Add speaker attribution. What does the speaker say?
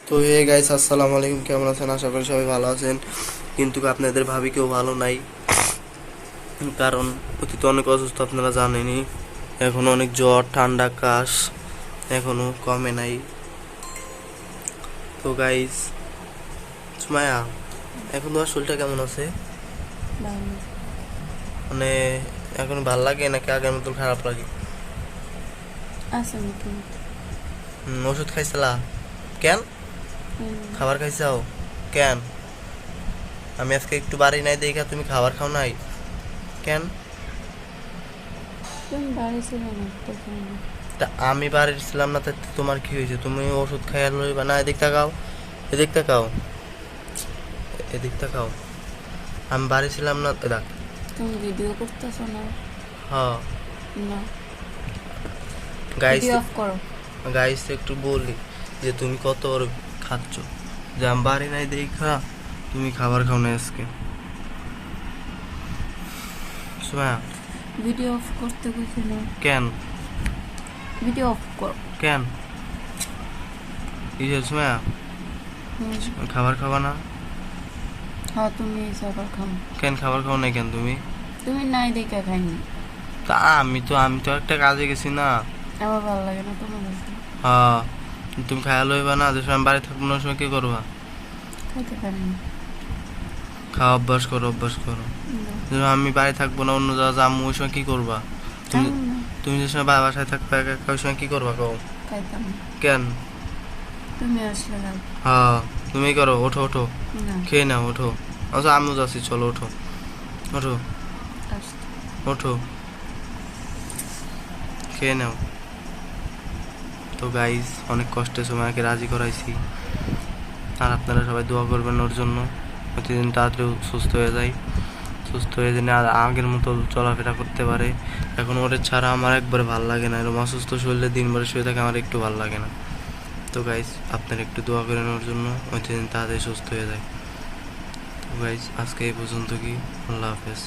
Speaker 1: তো hey guys, আসসালামু আলাইকুম। কেমন আছেন? আশা করি সবাই ভালো আছেন। কিন্তু আপনাদের ভাবি কেউ ভালো নাই, কারণ অতীতে অনেক অসুস্থ, আপনারা জানেনই। এখন অনেক জ্বর, ঠান্ডা, কাশ এখনো কমে নাই। তো গাইস, সুমায়া, এখন তোমার শরীরটা কেমন আছে?
Speaker 2: ভালো
Speaker 1: মানে এখন ভাল লাগে নাকি আগের মতন খারাপ লাগে?
Speaker 2: আছে মোটামুটি।
Speaker 1: ওষুধ খাইছিলা? কেন? খাবার খাইছাও? কেন? আমি আজকে একটু বাড়ি নাই দেখা তুমি খাবার খাও নাই কেন?
Speaker 2: তুমি বাড়ি ছিল না তখন।
Speaker 1: তা আমি বাড়ির ছিলাম না, তাতে তোমার কি হয়েছে? তুমি ওষুধ খাইয়া লইবা না? এদিক তাকাও, এদিক তাকাও, এদিক তাকাও। আমি বাড়ি ছিলাম না, দেখ।
Speaker 2: তুমি ভিডিও করতেছো না?
Speaker 1: হ্যাঁ।
Speaker 2: না,
Speaker 1: গাইস,
Speaker 2: ভিডিও অফ করো।
Speaker 1: গাইস একটু বলি যে তুমি কত বড় খাচ্ছ, যে আমি বাড়ি নাই দেখা তুমি খাবার খাও না আজকে। শোনা,
Speaker 2: ভিডিও অফ করতে কইছি না?
Speaker 1: কেন?
Speaker 2: ভিডিও অফ করো।
Speaker 1: কেন? এই যে শোনা, খাবার খাবা না?
Speaker 2: হ্যাঁ, তুমি সবার খাও।
Speaker 1: কেন খাবার খাও না কেন তুমি?
Speaker 2: তুমি নাই দেখে খাইনি।
Speaker 1: তা আমি তো একটা কাজে গেছি না।
Speaker 2: আমার ভালো লাগে না তোমার কাছে।
Speaker 1: হ্যাঁ, তুমি খাইয়া লইবা না, যে সময় আমি বাড়ি থাকবো না ওই সময় কি করবা?
Speaker 2: খাইতে পারি না।
Speaker 1: খাওয়া অভ্যাস করো, অভ্যাস করো।
Speaker 2: না,
Speaker 1: যে সময় আমি বাড়ি থাকবো না, অন্য জায়গা যাবো, ওই সময় কি করবা? তুমি
Speaker 2: খাবো না।
Speaker 1: তুমি যে সময় বাসায় থাকবে একা একা, ওই সময় কি করবা কও?
Speaker 2: খাইতাম না।
Speaker 1: কেন?
Speaker 2: তুমি আসলে খাও।
Speaker 1: হ্যাঁ, তুমি করো। ওঠো ওঠো,
Speaker 2: না,
Speaker 1: খেয়ে নাও, ওঠো। আচ্ছা, আমিও যাচ্ছি, চলো ওঠো, ওঠো,
Speaker 2: আসতে।
Speaker 1: ওঠো, খেয়ে নাও। তো গাইস, অনেক কষ্টে সময়কে রাজি করাইছি, আর আপনারা সবাই দোয়া করবেন ওর জন্য, প্রতিদিন তাড়াতাড়ি সুস্থ হয়ে যায়, সুস্থ হয়ে যেন আর আগের মতো চলাফেরা করতে পারে। এখন ওরে ছাড়া আমার একবারে ভাল লাগে না, এরকম অসুস্থ শরীরে দিনভরে শুয়ে থাকে আমার একটু ভাল লাগে না। তো গাইস, আপনারা একটু দোয়া করেন ওর জন্য, প্রতিদিন তাড়াতাড়ি সুস্থ হয়ে যায়। তো গাইস, আজকে এই পর্যন্ত কি, আল্লাহ হাফেজ।